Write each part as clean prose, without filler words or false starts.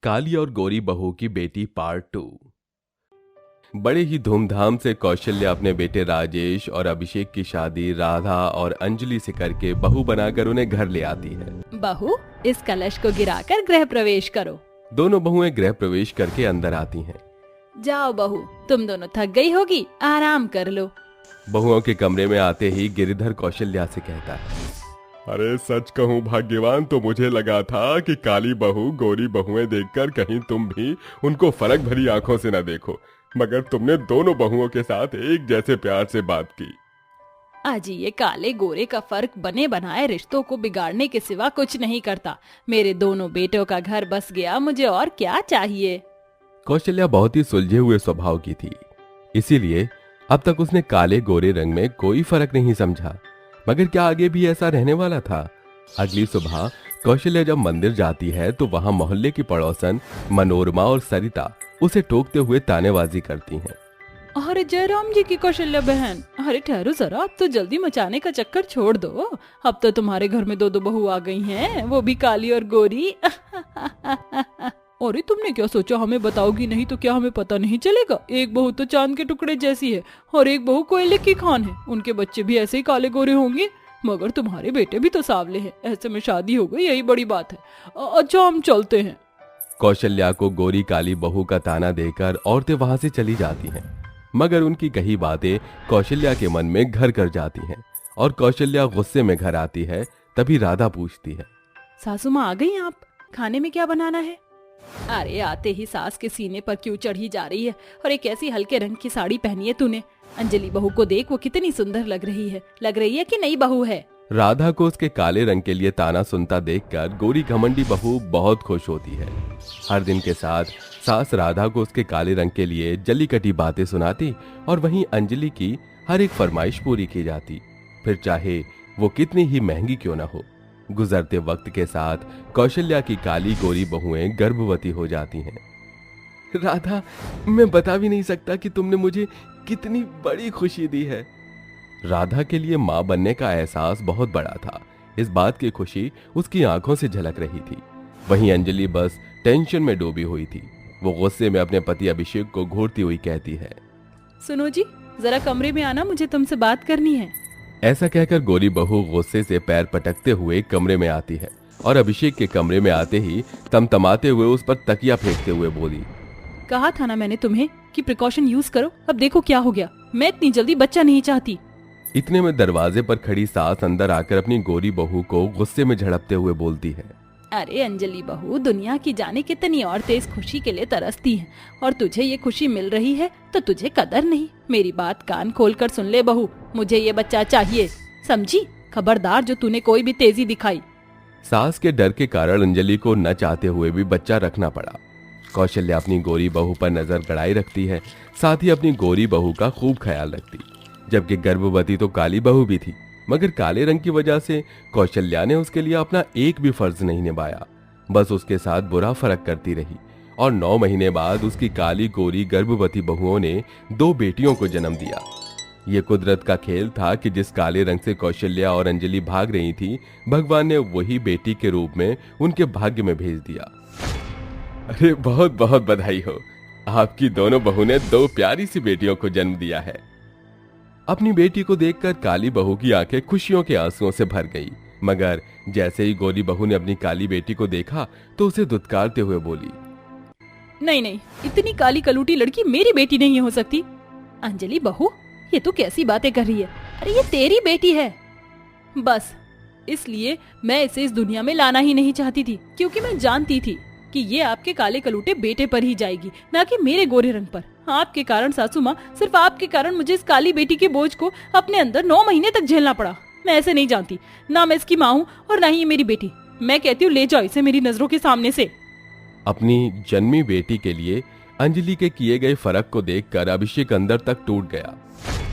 काली और गोरी बहू की बेटी पार्ट 2। बड़े ही धूमधाम से कौशल्या अपने बेटे राजेश और अभिषेक की शादी राधा और अंजलि से करके बहू बनाकर उन्हें घर ले आती है। बहू, इस कलश को गिराकर गृह प्रवेश करो। दोनों बहुएं गृह प्रवेश करके अंदर आती हैं। जाओ बहू, तुम दोनों थक गई होगी, आराम कर लो। बहुओं के कमरे में आते ही गिरिधर कौशल्या से कहता है, अरे सच कहूँ भाग्यवान तो मुझे लगा था कि काली बहू गोरी बहुएं देखकर कहीं तुम भी उनको फर्क भरी आंखों से न देखो, मगर तुमने दोनों बहुओं के साथ एक जैसे प्यार से बात की। अजी, ये काले गोरे का फर्क बने बनाए रिश्तों को बिगाड़ने के सिवा कुछ नहीं करता। मेरे दोनों बेटों का घर बस गया, मुझे और क्या चाहिए। कौशल्या बहुत ही सुलझे हुए स्वभाव की थी, इसीलिए अब तक उसने काले गोरे रंग में कोई फर्क नहीं समझा। मगर क्या आगे भी ऐसा रहने वाला था? अगली सुबह कौशल्या जब मंदिर जाती है तो वहां मोहल्ले की पड़ोसन मनोरमा और सरिता उसे टोकते हुए तानेबाजी करती हैं। अरे जयराम जी की कौशल्या बहन, अरे ठहरो जरा, अब तो जल्दी मचाने का चक्कर छोड़ दो। अब तो तुम्हारे घर में दो बहू आ गई हैं, वो भी काली और गोरी। अरे तुमने क्या सोचा, हमें बताओगी नहीं तो क्या हमें पता नहीं चलेगा? एक बहू तो चांद के टुकड़े जैसी है और एक बहू कोयले की खान है। उनके बच्चे भी ऐसे ही काले गोरे होंगे, मगर तुम्हारे बेटे भी तो सांवले हैं। ऐसे में शादी हो गई, यही बड़ी बात है। अच्छा, हम चलते हैं। कौशल्या को गोरी काली बहू का ताना देकर औरतें वहां से चली जाती हैं, मगर उनकी कही बातें कौशल्या के मन में घर कर जाती हैं और कौशल्या गुस्से में घर आती है। तभी राधा पूछती है, सासू माँ आ गई आप? खाने में क्या बनाना है? अरे आते ही सास के सीने पर क्यों चढ़ी जा रही है? और एक ऐसी हल्के रंग की साड़ी पहनी है तूने। अंजलि बहू को देख, वो कितनी सुंदर लग रही है कि नई बहू है? राधा को उसके काले रंग के लिए ताना सुनता देखकर गोरी घमंडी बहू बहुत खुश होती है। हर दिन के साथ सास राधा को उसके काले रंग के लिए जली कटी बातें सुनाती और वहीं अंजलि की हर एक फरमाइश पूरी की जाती, फिर चाहे वो कितनी ही महंगी क्यों न हो। गुजरते वक्त के साथ कौशल्या की काली गोरी बहुएं गर्भवती हो जाती हैं। राधा, मैं बता भी नहीं सकता कि तुमने मुझे कितनी बड़ी खुशी दी है। राधा के लिए मां बनने का एहसास बहुत बड़ा था। इस बात की खुशी उसकी आंखों से झलक रही थी। वहीं अंजलि बस टेंशन में डूबी हुई थी। वो गुस्से में अपने पति अभिषेक को घूरती हुई कहती है, सुनो जी, जरा कमरे में आना, मुझे तुमसे बात करनी है। ऐसा कहकर गोरी बहू गुस्से से पैर पटकते हुए कमरे में आती है और अभिषेक के कमरे में आते ही तमतमाते हुए उस पर तकिया फेंकते हुए बोली, कहा था ना मैंने तुम्हें कि प्रिकॉशन यूज करो, अब देखो क्या हो गया। मैं इतनी जल्दी बच्चा नहीं चाहती। इतने में दरवाजे पर खड़ी सास अंदर आकर अपनी गोरी बहू को गुस्से में झड़पते हुए बोलती है, अरे अंजलि बहू, दुनिया की जाने कितनी औरतें इस खुशी के लिए तरसती हैं और तुझे ये खुशी मिल रही है तो तुझे कदर नहीं। मेरी बात कान खोलकर सुन ले बहू, मुझे ये बच्चा चाहिए, समझी? खबरदार जो तूने कोई भी तेजी दिखाई। सास के डर के कारण अंजलि को न चाहते हुए भी बच्चा रखना पड़ा। कौशल्या अपनी गोरी बहू पर नजर गड़ाई रखती है, साथ ही अपनी गोरी बहू का खूब ख्याल रखती। जबकि गर्भवती तो काली बहू भी थी, मगर काले रंग की वजह से कौशल्या ने उसके लिए अपना एक भी फर्ज नहीं निभाया, बस उसके साथ बुरा फर्क करती रही। और 9 महीने बाद उसकी काली गोरी गर्भवती बहुओं ने 2 बेटियों को जन्म दिया। ये कुदरत का खेल था कि जिस काले रंग से कौशल्या और अंजलि भाग रही थी, भगवान ने वही बेटी के रूप में उनके भाग्य में भेज दिया। अरे बहुत बहुत बधाई हो, आपकी दोनों बहू ने 2 प्यारी सी बेटियों को जन्म दिया है। अपनी बेटी को देखकर काली बहू की आंखें खुशियों के आंसुओं से भर गई, मगर जैसे ही गोरी बहू ने अपनी काली बेटी को देखा तो उसे दुत्कारते हुए बोली, नहीं, इतनी काली कलूटी लड़की मेरी बेटी नहीं हो सकती। अंजलि बहू, ये तू कैसी बातें कर रही है? अरे ये तेरी बेटी है। बस इसलिए मैं इसे इस दुनिया में लाना ही नहीं चाहती थी, क्योंकि मैं जानती थी कि ये आपके काले कलूटे बेटे पर ही जाएगी, ना कि मेरे गोरे रंग पर। आपके कारण सासू माँ, सिर्फ आपके कारण मुझे इस काली बेटी के बोझ को अपने अंदर 9 महीने तक झेलना पड़ा। मैं ऐसे नहीं जानती, ना मैं इसकी माँ हूँ और ना ही ये मेरी बेटी। मैं कहती हूँ ले जाओ इसे मेरी नजरों के सामने से। अपनी जन्मी बेटी के लिए अंजलि के किए गए फर्क को देखकर अभिषेक अंदर तक टूट गया।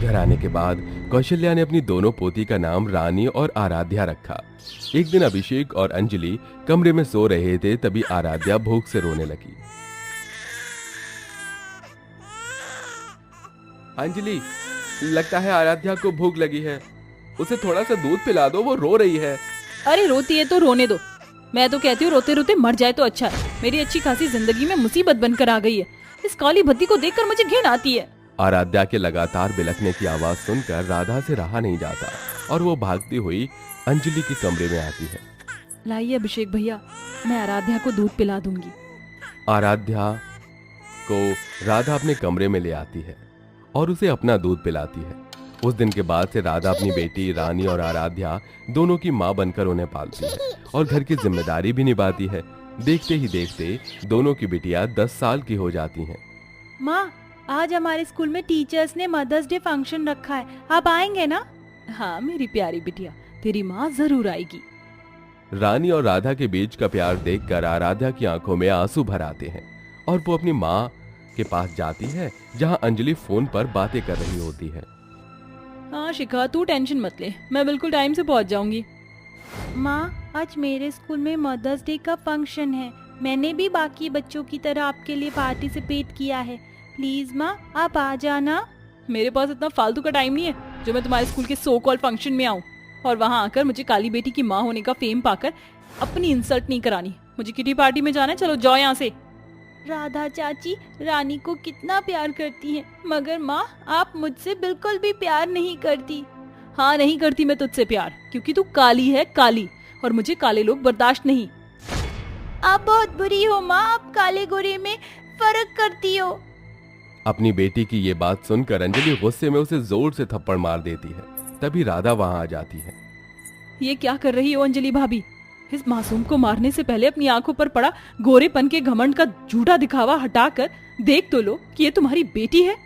घर आने के बाद कौशल्या ने अपनी दोनों पोती का नाम रानी और आराध्या रखा। एक दिन अभिषेक और अंजलि कमरे में सो रहे थे, तभी आराध्या भूख से रोने लगी। अंजलि, लगता है आराध्या को भूख लगी है, उसे थोड़ा सा दूध पिला दो, वो रो रही है। अरे रोती है तो रोने दो, मैं तो कहती हूँ रोते रोते मर जाए तो अच्छा है। मेरी अच्छी खासी जिंदगी में मुसीबत बनकर आ गई है। इस काली भद्दी को देखकर मुझे घिन आती है। आराध्या के लगातार बिलखने की आवाज सुनकर राधा से रहा नहीं जाता और वो भागती हुई अंजलि के कमरे में आती है। लाइए अभिषेक भैया, मैं आराध्या को दूध पिला दूंगी। आराध्या को राधा अपने कमरे में ले आती है और उसे अपना दूध पिलाती है। उस दिन के बाद से राधा अपनी बेटी रानी और आराध्या दोनों की माँ बनकर उन्हें पालती है और घर की जिम्मेदारी भी निभाती है। देखते ही देखते दोनों की बिटिया 10 साल की हो जाती हैं। माँ, आज हमारे स्कूल में टीचर्स ने मदर्स डे फंक्शन रखा है, आप आएंगे ना? हाँ मेरी प्यारी बिटिया, तेरी माँ जरूर आएगी। रानी और राधा के बीच का प्यार देखकर आराध्या की आंखों में आंसू भर आते हैं और वो अपनी माँ के पास जाती है जहाँ अंजलि फोन पर बातें कर रही होती है। हाँ शिखा, तू टेंशन मत ले, मैं बिल्कुल टाइम से पहुँच जाऊंगी। माँ, आज मेरे स्कूल में मदर्स डे का फंक्शन है। मैंने भी बाकी बच्चों की तरह आपके लिए पार्टिसिपेट किया है। प्लीज माँ, आप आ जाना। मेरे पास इतना फालतू का टाइम नहीं है जो मैं तुम्हारे स्कूल के सो कॉल फंक्शन में आऊँ और वहाँ आकर मुझे काली बेटी की माँ होने का फेम पाकर अपनी इंसल्ट नहीं करानी। मुझे किटी पार्टी में जाना है, चलो जाओ यहाँ से। राधा चाची रानी को कितना प्यार करती हैं, मगर माँ आप मुझसे बिल्कुल भी प्यार नहीं करती। हाँ नहीं करती मैं तुझसे प्यार, क्योंकि तू काली है, काली, और मुझे काले लोग बर्दाश्त नहीं। आप बहुत बुरी हो माँ, आप काले गोरे में फर्क करती हो। अपनी बेटी की ये बात सुनकर अंजलि गुस्से में उसे जोर से थप्पड़ मार देती है। तभी राधा वहां आ जाती है। ये क्या कर रही हो अंजलि भाभी? इस मासूम को मारने से पहले अपनी आंखों पर पड़ा गोरेपन के घमंड का झूठा दिखावा हटाकर देख तो लो कि ये तुम्हारी बेटी है।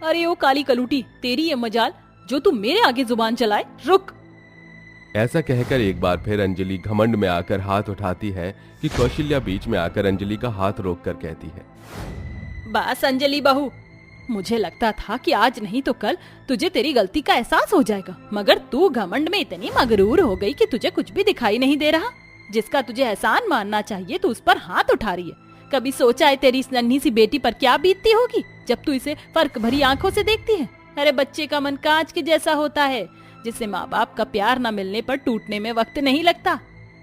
अरे ओ काली कलूटी, तेरी ये मजाल जो तू मेरे आगे जुबान चलाए। रुक। ऐसा कहकर एक बार फिर अंजलि घमंड में आकर हाथ उठाती है कि कौशल्या बीच में आकर अंजलि का हाथ रोककर कहती है, बस अंजलि बहू, मुझे लगता था कि आज नहीं तो कल तुझे तेरी गलती का एहसास हो जाएगा, मगर तू घमंड में इतनी मगरूर हो गई कि तुझे कुछ भी दिखाई नहीं दे रहा। जिसका तुझे एहसान मानना चाहिए तू उस पर हाथ उठा रही है। कभी सोचा है तेरी इस नन्ही सी बेटी पर क्या बीतती होगी जब तू इसे फर्क भरी आंखों से देखती है? अरे बच्चे का मन कांच के जैसा होता है, जिसे माँ बाप का प्यार न मिलने पर टूटने में वक्त नहीं लगता।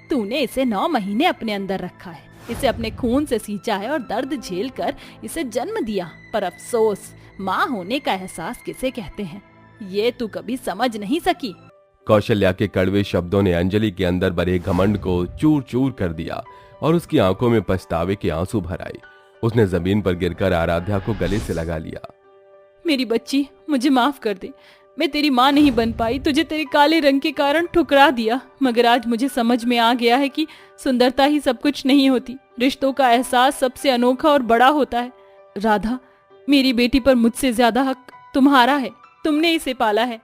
तूने इसे 9 महीने अपने अंदर रखा है, इसे अपने खून से सींचा है और दर्द झेल कर इसे जन्म दिया, पर अफसोस माँ होने का एहसास किसे कहते हैं ये तू कभी समझ नहीं सकी। कौशल्या के कड़वे शब्दों ने अंजलि के अंदर भरे घमंड को चूर चूर कर दिया और उसकी आंखों में पछतावे के आंसू भर आए। उसने जमीन पर गिरकर आराध्या को गले से लगा लिया। मेरी बच्ची, मुझे माफ कर दे, मैं तेरी माँ नहीं बन पाई, तुझे तेरे काले रंग के कारण ठुकरा दिया, मगर आज मुझे समझ में आ गया है कि सुंदरता ही सब कुछ नहीं होती, रिश्तों का एहसास सबसे अनोखा और बड़ा होता है। राधा, मेरी बेटी पर मुझसे ज्यादा हक तुम्हारा है, तुमने इसे पाला है।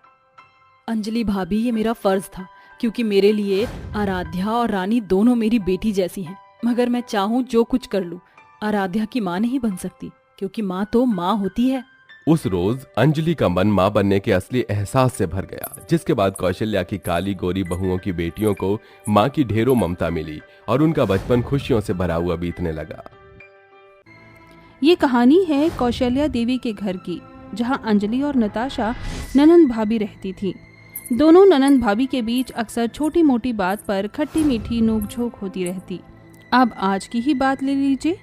अंजलि भाभी, ये मेरा फर्ज था, क्योंकि मेरे लिए आराध्या और रानी दोनों मेरी बेटी जैसी हैं, मगर मैं चाहूँ जो कुछ कर लूँ आराध्या की माँ नहीं बन सकती, क्योंकि माँ तो माँ होती है। उस रोज अंजलि का मन मां बनने के असली एहसास से भर गया, जिसके बाद कौशल्या की काली गोरी बहुओं की बेटियों को मां की ढेरों ममता मिली और उनका बचपन खुशियों से भरा हुआ बीतने लगा। ये कहानी है कौशल्या देवी के घर की, जहां अंजलि और नताशा ननंद भाभी रहती थी। दोनों ननंद भाभी के बीच अक्सर छोटी मोटी बात पर खट्टी मीठी नोकझोंक होती रहती। अब आज की ही बात ले लीजिए।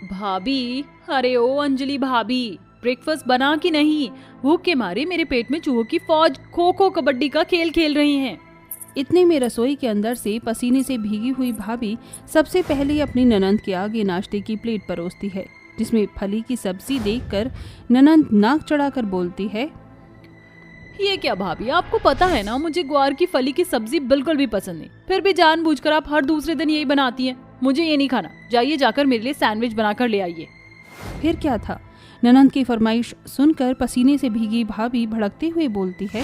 भाभी, अरे ओ अंजलि भाभी, ब्रेकफास्ट बना कि नहीं? भूख के मारे मेरे पेट में चूहों की फौज खो खो कबड्डी का खेल खेल रही हैं। इतने में रसोई के अंदर से पसीने से भीगी हुई भाभी सबसे पहले अपनी ननंद के आगे नाश्ते की प्लेट परोसती है, जिसमें फली की सब्जी देखकर ननंद नाक चढ़ाकर बोलती है, ये क्या भाभी, आपको पता है ना मुझे ग्वार की फली की सब्जी बिल्कुल भी पसंद नहीं, फिर भी जानबूझकर आप हर दूसरे दिन यही बनाती हैं। मुझे ये नहीं खाना, जाइए जाकर मेरे लिए सैंडविच बनाकर ले आइए। फिर क्या था, ननंद की फरमाइश सुनकर पसीने से भीगी भाभी भड़कते हुए बोलती है,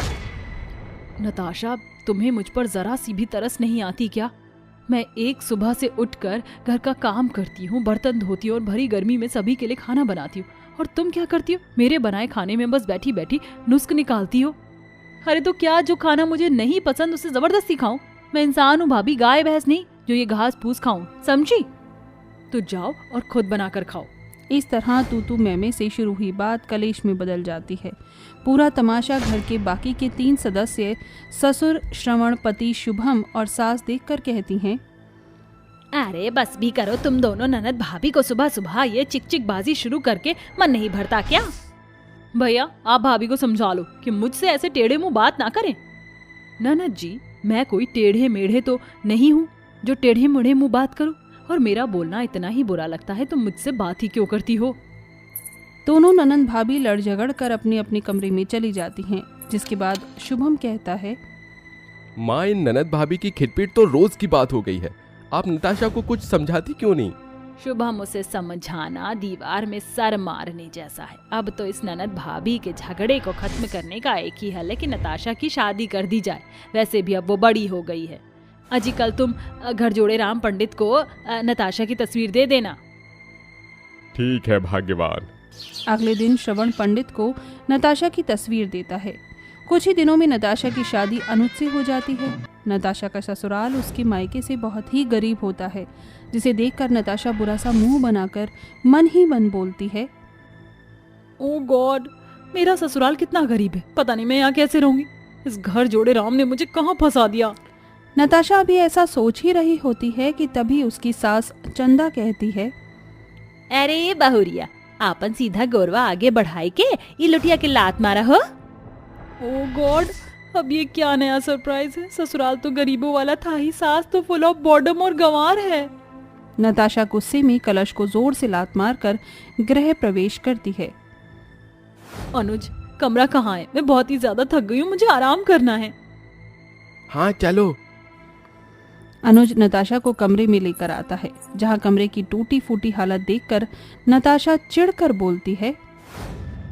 नताशा, तुम्हें मुझ पर जरा सी भी तरस नहीं आती क्या? मैं एक सुबह से उठकर घर का काम करती हूँ, बर्तन धोती हूँ और भरी गर्मी में सभी के लिए खाना बनाती हूँ, और तुम क्या करती हो? मेरे बनाए खाने में बस बैठी बैठी नुस्ख निकालती हो। अरे तो क्या जो खाना मुझे नहीं पसंद उसे जबरदस्ती खाऊं? मैं इंसान हूँ भाभी, गाय भैंस नहीं जो ये घास फूस खाऊं, समझी? तो जाओ और खुद बनाकर खाओ। इस तरह तू मैं से शुरू हुई बात कलेश में बदल जाती है। पूरा तमाशा घर के बाकी के 3 सदस्य ससुर, श्रवण, पति शुभम और सास देखकर कहती हैं, अरे बस भी करो तुम दोनों ननद भाभी को सुबह सुबह ये चिक चिक बाजी शुरू करके मन नहीं भरता क्या? भैया आप भाभी को समझा लो कि मुझसे ऐसे टेढ़े मुंह बात ना करें। ननद जी मैं कोई टेढ़े मेढ़े तो नहीं हूँ जो टेढ़े मेढ़े मुंह बात करूँ, और मेरा बोलना इतना ही बुरा लगता है तो मुझसे बात ही क्यों करती हो? दोनों ननंद भाभी लड़ झगड़ कर अपने अपने कमरे में चली जाती हैं, जिसके बाद शुभम कहता है, माँ इन ननद भाभी की खिटपिट तो रोज की बात हो गई है, आप नताशा को कुछ समझाती क्यों नहीं? शुभम उसे समझाना दीवार में सर मारने जैसा है। अब तो इस ननद भाभी के झगड़े को खत्म करने का एक ही हल है कि नताशा की शादी कर दी जाए। वैसे भी अब वो बड़ी हो गई है। अजी कल तुम घर जोड़े राम पंडित को नताशा की तस्वीर दे देना। ठीक है भाग्यवान। अगले दिन श्रवण पंडित को नताशा की तस्वीर देता है। कुछ ही दिनों में नताशा की शादी अनुज से हो जाती है। नताशा का ससुराल उसके मायके से बहुत ही गरीब होता है, जिसे देखकर नताशा बुरा सा मुंह बनाकर मन ही मन बोलती है, ओ गॉड, मेरा ससुराल कितना गरीब है, पता नहीं मैं यहाँ कैसे रहूंगी। इस घर जोड़े राम ने मुझे कहाँ फंसा दिया। नताशा अभी ऐसा सोच ही रही होती है कि तभी उसकी सास चंदा कहती है, अरे बहुरिया, आपन सीधा गोरवा आगे बढ़ाई के ये लुटिया के लात मारा हो। ओ गॉड, अब ये क्या नया सरप्राइज है। ससुराल तो गरीबों वाला था ही, सास तो फुल ऑफ बॉर्डम और गंवार है। नताशा गुस्से में कलश को जोर से लात मारकर गृह प्रवेश करती है। अनुज, कमरा कहाँ है? मैं बहुत ही ज्यादा थक गई हूँ, मुझे आराम करना है। हाँ चलो। अनुज नताशा को कमरे में लेकर आता है, जहाँ कमरे की टूटी फूटी हालत देखकर नताशा चिढ़कर बोलती है,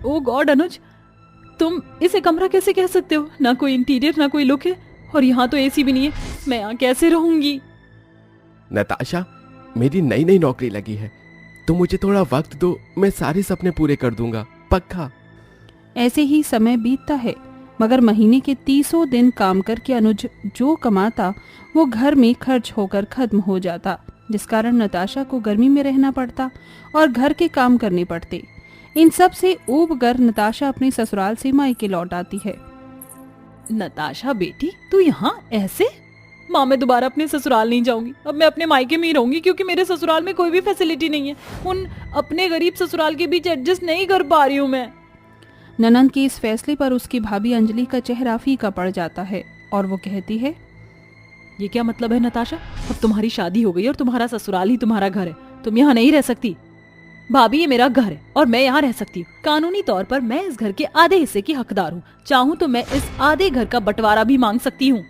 ओ गॉड अनुज, तुम इसे कमरा कैसे कह सकते हो? ना कोई इंटीरियर ना कोई लुक है, और यहाँ तो एसी भी नहीं है। मैं यहाँ कैसे रहूंगी? नताशा, मेरी नई नई नौकरी लगी है, तुम मुझे थोड़ा वक्त दो, मैं सारे सपने पूरे कर दूंगा, पक्का। ऐसे ही समय बीतता है, मगर महीने के 30 दिन काम करके अनुज जो कमाता वो घर में खर्च होकर खत्म हो जाता, जिस कारण नताशा को गर्मी में रहना पड़ता और घर के काम करने पड़ते। इन सब से ऊब कर नताशा अपने ससुराल से मायके लौट आती है। नताशा बेटी, तू यहाँ ऐसे? माँ, मैं दोबारा अपने ससुराल नहीं जाऊंगी। अब मैं अपने मायके में ही रहूंगी, क्योंकि मेरे ससुराल में कोई भी फैसिलिटी नहीं है। उन अपने गरीब ससुराल के बीच एडजस्ट नहीं कर पा रही हूँ मैं। ननंद के इस फैसले पर उसकी भाभी अंजलि का चेहरा फीका पड़ जाता है और वो कहती है, ये क्या मतलब है नताशा? अब तुम्हारी शादी हो गई और तुम्हारा ससुराल ही तुम्हारा घर है, तुम यहाँ नहीं रह सकती। भाभी, ये मेरा घर है और मैं यहाँ रह सकती हूँ। कानूनी तौर पर मैं इस घर के आधे हिस्से की हकदार हूँ। चाहूँ तो मैं इस आधे घर का बंटवारा भी मांग सकती हूँ।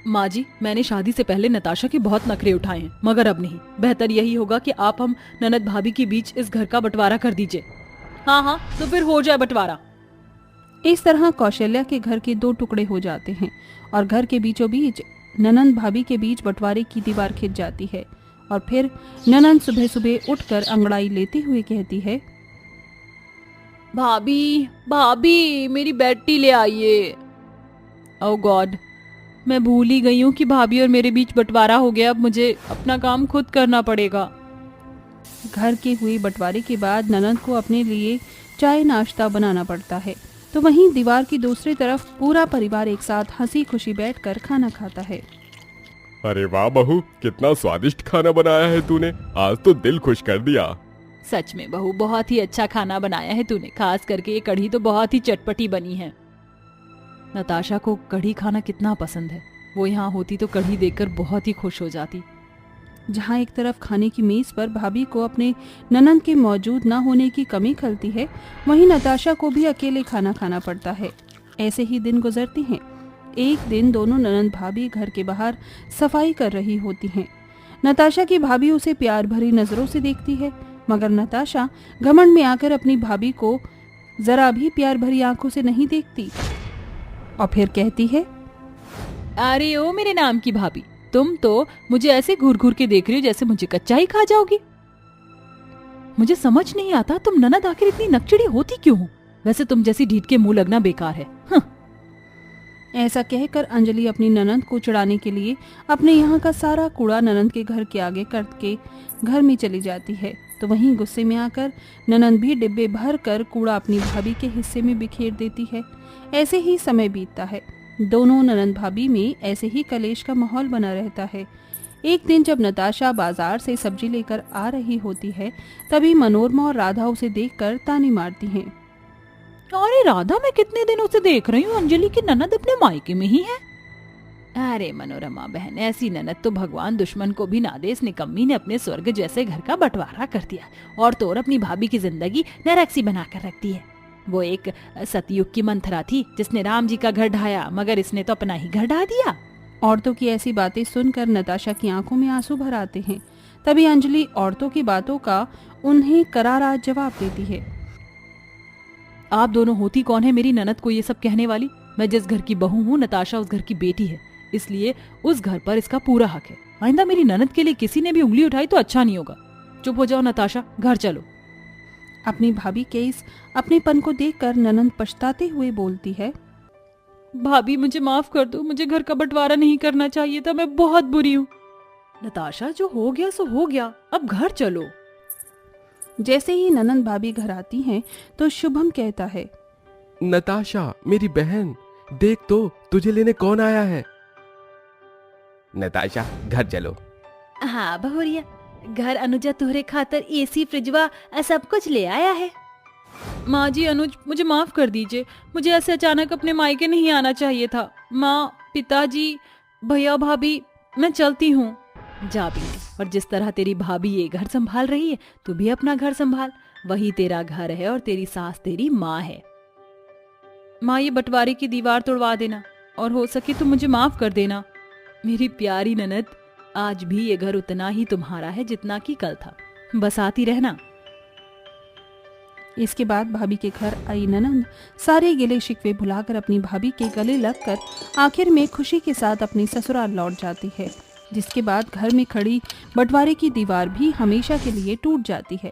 माँ जी, मैंने शादी से पहले नताशा के बहुत नखरे उठाए हैं, मगर अब नहीं। बेहतर यही होगा कि आप हम ननद भाभी के बीच इस घर का बंटवारा कर दीजिए। हाँ हाँ, तो फिर हो जाए बंटवारा। इस तरह कौशल्या के घर के 2 टुकड़े हो जाते हैं और घर के बीचों बीच ननंद भाभी के बीच बंटवारे की दीवार खिंच जाती है। और फिर ननंद सुबह सुबह उठकर अंगड़ाई लेते हुए कहती है, भाभी भाभी, मेरी बेटी ले आइए। ओह गॉड, मैं भूल ही गई हूँ कि भाभी और मेरे बीच बंटवारा हो गया। अब मुझे अपना काम खुद करना पड़ेगा। घर के हुए बंटवारे के बाद ननंद को अपने लिए चाय नाश्ता बनाना पड़ता है, तो वहीं दीवार की दूसरी तरफ पूरा परिवार एक साथ हंसी खुशी बैठकर खाना खाता है। अरे वाह बहू, कितना स्वादिष्ट खाना बनाया है तूने, आज तो दिल खुश कर दिया। सच में बहू, बहुत ही अच्छा खाना बनाया है तूने। खास करके ये कढ़ी तो बहुत ही चटपटी बनी है। नताशा को कढ़ी खाना कितना पसंद है। वो यहाँ होती तो कढ़ी देखकर बहुत ही खुश हो जाती। जहाँ एक तरफ खाने की मेज पर भाभी को अपने ननंद के मौजूद ना होने की कमी खलती है, वहीं नताशा को भी अकेले खाना खाना पड़ता है। ऐसे ही दिन गुजरते हैं। एक दिन दोनों ननंद भाभी घर के बाहर सफाई कर रही होती हैं। नताशा की भाभी उसे प्यार भरी नजरों से देखती है, मगर नताशा घमंड में आकर अपनी भाभी को जरा भी प्यार भरी आंखों से नहीं देखती और फिर कहती है, अरे ओ मेरे नाम की भाभी, तुम तो मुझे ऐसे घूर घूर के देख रही हो जैसे मुझे कच्चा ही खा जाओगी। मुझे समझ नहीं आता तुम ननद आखिर इतनी नकचड़ी होती क्यों हो? वैसे तुम जैसी ढीठ के मुंह लगना बेकार है। ऐसा कहकर अंजलि अपनी ननंद को चिढ़ाने के लिए अपने यहाँ का सारा कूड़ा ननंद के घर के आगे करके घर में चली जाती है, तो वहीं गुस्से में आकर ननंद भी डिब्बे भर कर कूड़ा अपनी भाभी के हिस्से में बिखेर देती है। ऐसे ही समय बीतता है। दोनों ननंद भाभी में ऐसे ही कलेश का माहौल बना रहता है। एक दिन जब नताशा बाजार से सब्जी लेकर आ रही होती है, तभी मनोरमा और राधा उसे देखकर ताने मारती हैं। अरे राधा, मैं कितने दिनों से देख रही हूँ अंजलि की ननद अपने मायके में ही है। अरे मनोरमा बहन, ऐसी ननद तो भगवान दुश्मन को भी ना दे। इस निकम्मी ने अपने स्वर्ग जैसे घर का बंटवारा कर दिया और तो और अपनी भाभी की जिंदगी नरक सी बना कर रखती है। वो एक सतयुग की मंथरा थी जिसने राम जी का घर ढाया, मगर इसने तो अपना ही घर ढा दिया। औरतों की ऐसी बातें सुनकर नताशा की आंखों में आंसू भर आते हैं। तभी अंजलि औरतों की बातों का उन्हें करारा जवाब देती है। आप दोनों होती कौन है मेरी ननद को ये सब कहने वाली? मैं जिस घर की बहू हूँ, नताशा उस घर की बेटी है, इसलिए उस घर पर इसका पूरा हक है। आइंदा मेरी ननद के लिए किसी ने भी उंगली उठाई तो अच्छा नहीं होगा। चुप हो जाओ नताशा, घर चलो। अपनी भाभी के इस अपनेपन को देखकर ननंद पछताते हुए बोलती है, भाभी मुझे माफ कर दो, मुझे घर का बंटवारा नहीं करना चाहिए था, मैं बहुत बुरी हूँ। नताशा, जो हो गया सो हो गया, अब घर चलो। जैसे ही ननंद भाभी घर आती हैं तो शुभम कहता है, नताशा मेरी बहन, देख तो तुझे लेने कौन आया है। नताशा घर चलो। हाँ बहुरिया, घर अनुजा तुहरे खातर एसी फ्रिजवा सब कुछ ले आया है। माँ जी, अनुज मुझे माफ कर दीजिए, मुझे ऐसे अचानक अपने मायके नहीं आना चाहिए था। माँ, पिताजी, भैया, भाभी, मैं चलती हूँ। जा बेटी, और जिस तरह तेरी भाभी ये घर संभाल रही है, तू भी अपना घर संभाल। वही तेरा घर है और तेरी सास तेरी माँ है। माँ, ये बंटवारे की दीवार तोड़वा देना और हो सके तो मुझे माफ कर देना। मेरी प्यारी ननद, आज भी ये घर उतना ही तुम्हारा है जितना कि कल था। बस आती रहना। इसके बाद भाभी के घर आई ननंद सारे गिले शिकवे भुलाकर अपनी भाभी के गले लगकर आखिर में खुशी के साथ अपनी ससुराल लौट जाती है, जिसके बाद घर में खड़ी बंटवारे की दीवार भी हमेशा के लिए टूट जाती है।